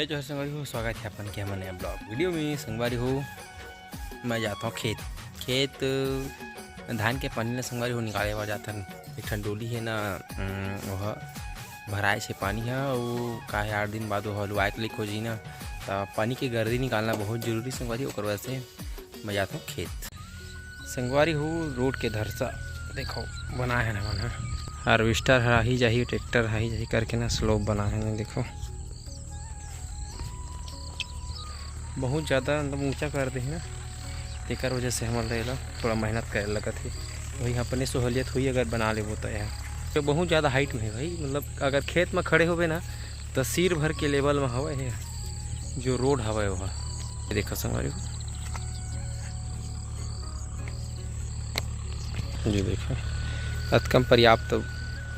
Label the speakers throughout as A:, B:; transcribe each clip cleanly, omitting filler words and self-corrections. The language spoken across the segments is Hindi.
A: जो है संगवारी हो, स्वागत है अपन के हम नया ब्लॉग वीडियो में। संगवारी हो, मैं जाता हूँ खेत धान के पानी ला संगवारी हो निकाले बर जाथन। एक ठन डोली है ना, वह भराए से पानी है और का 8 दिन बाद वह लुआए के लिए खोजी ना, तो पानी के गर्दी निकालना बहुत जरूरी संगवारी। ओकर वजह से मैं जाता हूँ खेत। संगवारी हो, रोड के धरसा देखो बनाए है ना मन हार्वेस्टर ही जाही, ट्रैक्टर ही जाही करके ना स्लोप बनाए हैं। देखो बहुत ज़्यादा मतलब ऊंचा कर दे ना, तेकर वजह से हमारे थोड़ा मेहनत करे लगत है। वही अपने सहूलियत हुई अगर बना लेबो तो यह तो बहुत ज़्यादा हाइट में है भाई। मतलब अगर खेत में खड़े होवे ना तो सिर भर के लेवल में हवा है जो रोड हवा वह देखो संगवारी जो देखो अतकम पर्याप्त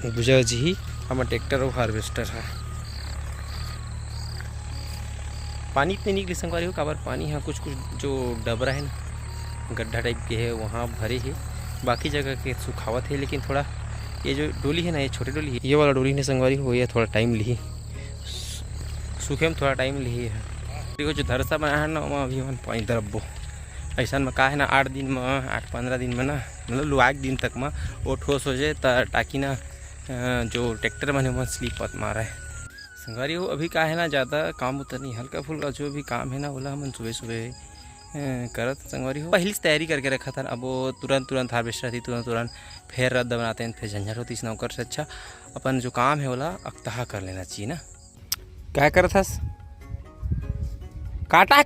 A: बुझा जी हमारे ट्रैक्टर और हार्वेस्टर है। पानी इतने निकले संगवारी हो, काबर पानी है कुछ जो डबरा है ना, गड्ढा टाइप के है वहाँ भरे है, बाकी जगह के सुखावत है। लेकिन थोड़ा ये जो डोली है ना, ये छोटी डोली है, ये वाला डोली ने संगवारी हो, ये थोड़ा टाइम ली सूखे में, थोड़ा टाइम ली है। देखो जो धरसा बनाया है ना, वहाँ अभी हम पानी दरबो ऐसा में का है ना, 8 दिन में 8-15 दिन में ना, मतलब लुआक दिन तक में वो ठोस हो जाए ताकि ना जो ट्रैक्टर मैंने वहाँ स्लीप मत मारा है संगवारी हो। अभी का है ना, ज़्यादा काम उतर नहीं, हल्का फुल्का जो भी काम है ना बोला हम सुबह सुबह करत संगवारी हो। पहले से तैयारी करके रखा था। अब वो तुरंत हार्वेस्टर थी, तुरंत फिर रद्द बनाते हैं, फिर झंझट होती है नौकर से। अच्छा अपन जो काम है बोला अक्तहा कर लेना चाहिए ना। क्या कर था काटा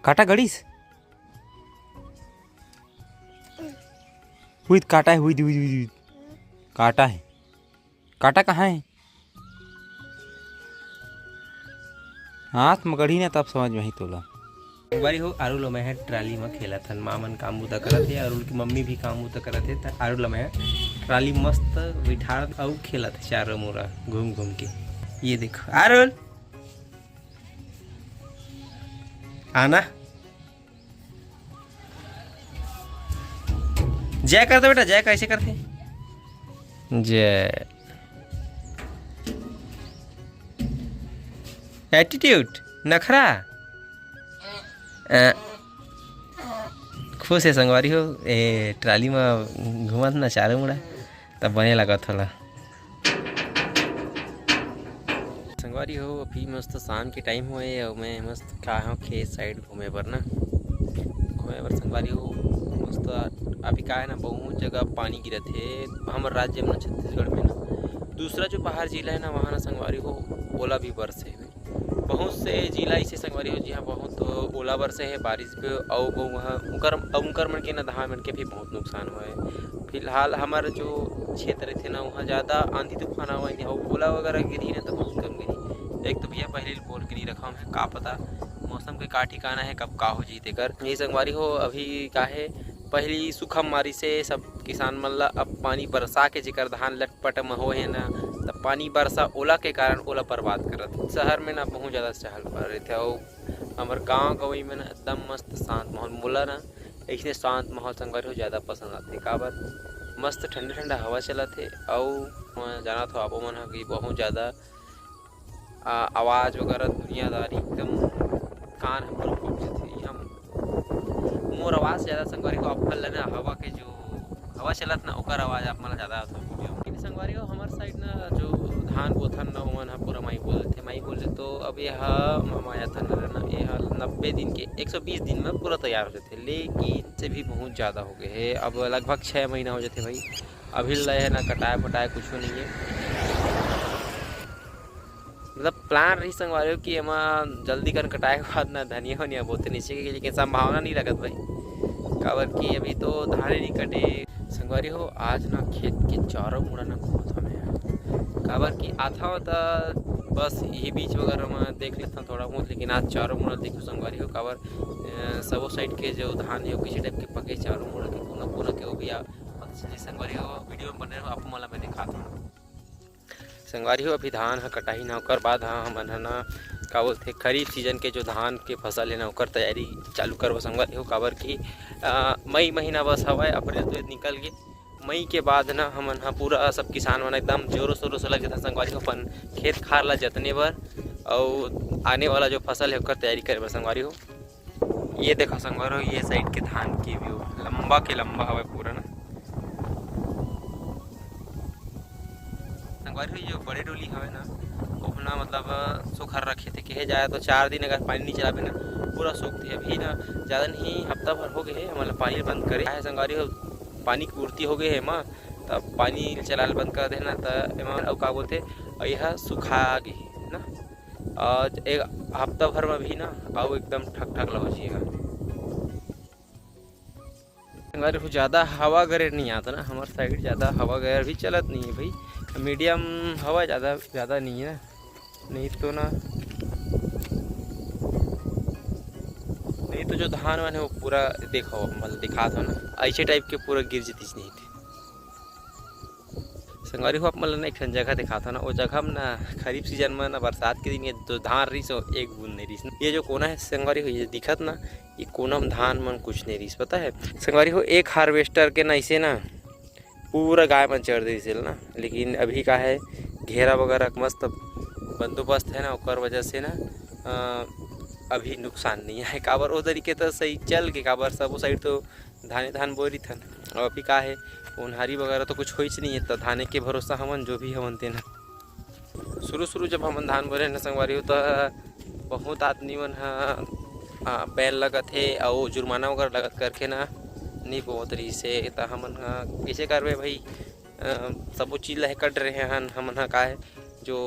A: काटा गड़ीस हुई काटा है, हुई काटा है, काटा कहाँ है? हाथ में गढ़ी ना तब समझ में ही तोला। एक बारी हो आरू लो मैं ट्राली में खेला था, मामन काम बुता करत थे, अरुल की मम्मी भी काम बुता करत थे, तो आरू लो मैं ट्राली मस्त बिठा और खेला था चारों मोरा घूम घूम के। ये देखो आरुल आना, जय करते बेटा, जय कैसे करते? जय एटीट्यूड नखरा खुश है संगवारी हो। ट्राली में घुमा ना चारों मुड़ा तब बने लगा थोड़ा संगवारी हो। अभी मस्त शाम के टाइम हुए और मैं मस्त खा हूँ खेत साइड घूमे पर ना, घूमे पर संगवारी हो मस्त। अभी का है ना, बहुत जगह पानी गिरत है हमारे राज्य में, छत्तीसगढ़ में ना। दूसरा जो बाहर जिला है ना, वहाँ ना संगवारी हो ओला भी बरसे है। बहुत से जिला इसे संगवारी हो जी हाँ, बहुत ओला बरसे है बारिश पे, और वहाँ उनकर मन के ना धान मन के भी बहुत नुकसान हुआ है। फिलहाल हमारा जो क्षेत्र थे ना, वहाँ ज़्यादा आंधी तूफान हुआ है और ओला वगैरह गिरी ना तो बहुत कम गिरी। एक तो भैया पहले बोल गिरी रखा है, का पता मौसम के का ठिकाना है कब का हो जीते कर। ये संगवारी हो अभी का है, पहली सुखम मारी से सब किसान मन ला अब पानी बरसा के जेकर धान लटपट में हो है ना, तब पानी बरसा ओला के कारण ओला बर्बाद करत। शहर में ना बहुत ज़्यादा चहल पहल रहे थे, और हमारे गाँव गवई में ना एकदम मस्त शांत माहौल मोला ना, ऐसे शांत माहौल संगवारी हो ज़्यादा पसंद आते। काबर मस्त ठंडा ठंडा हवा चला थे, और जाना था आपो मन कि बहुत ज़्यादा आवाज़ वगैरह दुनियादारी एकदम कान हम लोग थे। हम मोर आवाज़ ज़्यादा संगवारी को आप ना हवा के जो हवा चलत ना ओकर आवाज़ आप मन ज़्यादा आता वीडियो। लेकिन संगवारी हो हमारे साइड ना जो धान बोथन ना ओमन ह पूरा माई बोल थे, तो अब यह माया था ना, यह 90 दिन के 120 दिन में पूरा तैयार हो जाते, लेकिन से भी बहुत ज़्यादा हो गए है। अब लगभग 6 महीना हो जाते भाई, अभी है ना कटाए फटाए कुछ नहीं है। मतलब प्लान रही संगवारी हो कि एम जल्दी कर कटाए के बाद ना धनिया वनिया बोते नीचे के, लेकिन संभावना नहीं लगत भाई, काबर कि अभी तो धाने नहीं कटे संगवारी हो। आज ना खेत के चारों मुड़ा ना घूमत हमें, काबर कि आता हो तो बस यही बीच वगैरह में देख लेता हूँ थोड़ा बहुत, लेकिन आज चारों मुड़ा देखो संगवारी हो। काबर सबो साइड के जो धान है किसी टाइप के पके चारों मुड़ा के कोना के वो भी संगवारी हो वीडियो में बने आप मोला मैं दिखाता हूँ संगवारी हो। अभी धान ह कटाई ना ओकर बाद हमन है ना का बोलते खरीफ सीजन के जो धान के फसल है ना ओकर तैयारी चालू करबो संगवारी हो। काबर कि मई महीना बस हवा, अप्रैल तो निकल गए, मई के बाद ना हमन हा पूरा सब किसान मन एकदम जोरों शोरों से लगे था संगवारी हो अपन खेत खार ला जतने बर और आने वाला जो फसल है ओकर तैयारी करे बर संगवारी हो। ये देखो संगवारी हो, ये साइड के धान की व्यू लंबा के लंबा हवे पूरा ना संगवारी हो। जो बड़े डोली हवे ना ओहना मतलब सुखर रखे थे कहे जाए तो 4 दिन अगर पानी नहीं चलाबे ना पूरा सूखते। अभी ना ज़्यादा नहीं हफ्ता भर हो गए मतलब पानी बंद करे है संगवारी हो, पानी की पूर्ति हो गई है माँ तब पानी चलाल बंद कर देना तो एमा अउ का बोलते यह सुखा गई ना और एक हफ्ता भर में भी ना अउ एकदम ठक ठक लग जाएगा। अगर ज़्यादा हवा गरेर नहीं आता ना हमारे साइड ज़्यादा हवा गरेर भी चलत नहीं है भाई, मीडियम हवा ज़्यादा नहीं है नहीं तो जो धान वान है वो पूरा देखो मतलब दिखा था ना ऐसे टाइप के पूरा गिर जीतीस नहीं थे संगवारी हो। मतलब ना एक जगह दिखा था ना वो जगह में ना खरीफ सीजन में ना बरसात के दिन ये जो धान रही सो एक बूंद नहीं रही। ये जो कोना है संगवारी हो ये दिखत ना ये कोना में धान मन कुछ नहीं रही पता है संगवारी हो। एक हार्वेस्टर के ना इसे ना पूरा गाय मन चढ़ दी ना, लेकिन अभी का है घेरा वगैरह मस्त बंदोबस्त है ना ओकर वजह से ना अभी नुकसान नहीं है। काबर वो तरीके तो सही चल के काबर सब साइड तो धान बोरी था और अभी का है उन्हारी वगैरह तो कुछ हो ही नहीं है तो धाने के भरोसा हमन जो भी हमन तेना शुरू जब हमन धान बोरे न संगवारी हो तो बहुत आदमी मन बैल लगत है और जुर्माना वगैरह लगत करके ना नहीं बहुत रही से तो हमन कैसे करबे भाई सब चीज़ ला कट रहे हैं हमन का है जो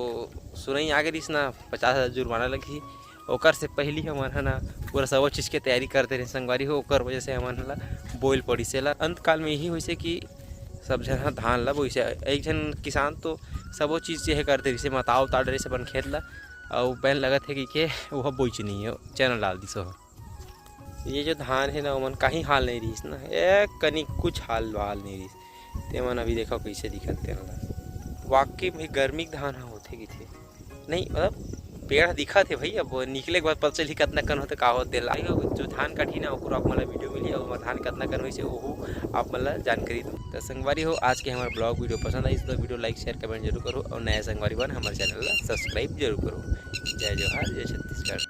A: सुनई आगे रहीस ना 50,000 जुर्माना लगी ओकर से पहली हमन है ना पूरा सब चीज़ के तैयारी करते रहे संगवारी हो। ओकर वजह से हमन ला बोल पड़ी से ला अंत काल में यही होइसे कि सब जन धान ला बोइसे एक जन किसान तो सब चीज़ यह करते रही मताव ताड़ रही से अपन खेत ला और बैल लगत है कि वह बोइच नहीं है चैनल डाल दी सो। ये जो धान है ना ओमन कहीं हाल नहीं रहीस ना एक कनी कुछ हाल नहीं रहीस ते मन अभी देखो कैसे दिखत तेन वाकई में गर्मी के धान होते कि थे नहीं मतलब पेड़ दिखा थे भाई अब निकले के बाद पता चली कितना कन होते का होते जो धान कठी ना ओकर आप मतलब वीडियो मिली और धान कितना कन हुई से वो आप मतलब जानकारी दो। तो संगवारी हो आज के हमारे ब्लॉग वीडियो पसंद आई तो वीडियो लाइक शेयर कमेंट जरूर करो और नया संगवारी बन हमारे चैनल सब्सक्राइब जरूर करो। जय जोहार जय छत्तीसगढ़।